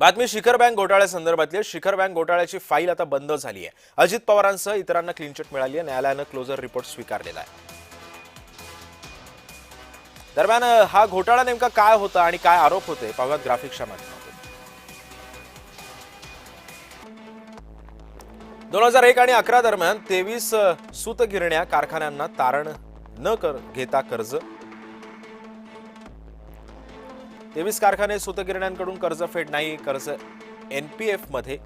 बातमी शिखर बँक घोटाळ्यासंदर्भातली आहे। शिखर बँक घोटाळ्याची फाईल आता बंद झाली आहे। अजित पवारांसह इतरांना क्लीन चिट मिळाली आहे। न्यायालयानं क्लोजर रिपोर्ट स्वीकारलेला आहे। दरम्यान हा घोटाळा नेमका काय होता आणि काय आरोप होते पाहूयात ग्राफिक्सच्या माध्यमातून। 2001 आणि 11 दरम्यान 23 सूतगिरण्या कारखान्यांना तारण न घेता कर्ज। 23 कारखाने सूतगिरण्यांकडून कर्जफेड नाही, कर्ज एनपीएफ मध्ये।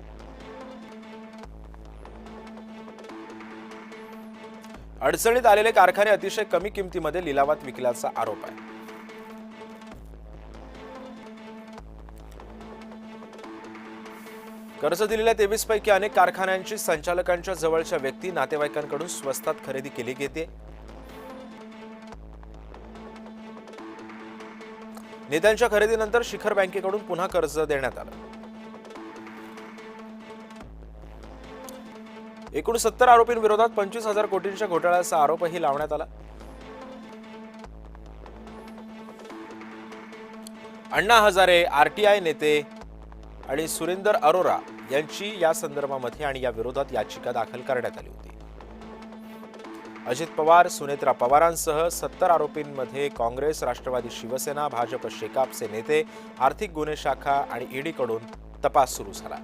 अडचणीत आलेले कारखाने अतिशय कमी किमतीमध्ये लिलावात विकल्याचा आरोप आहे। कर्ज दिलेल्या 23 पैकी अनेक कारखान्यांची संचालकांच्या जवळच्या व्यक्ती नातेवाईकांकडून स्वस्तात खरेदी केली गेते। नेत्यांच्या खरेदीनंतर शिखर बँकेकडून पुन्हा कर्ज देण्यात आलं। एकूण 70 आरोपींविरोधात 25,000 कोटींच्या घोटाळ्याचा आरोपही लावण्यात आला। अण्णा हजारे, आरटीआय नेते आणि सुरेंदर अरोरा यांची या संदर्भामध्ये आणि या विरोधात याचिका दाखल करण्यात आली होती। अजित पवार, सुनेत्रा पवारांसह 70 आरोपींमध्ये काँग्रेस, राष्ट्रवादी, शिवसेना, भाजप, शेकापचे नेते, आर्थिक गुन्हे शाखा आणि ईडीकडून तपास सुरू झाला।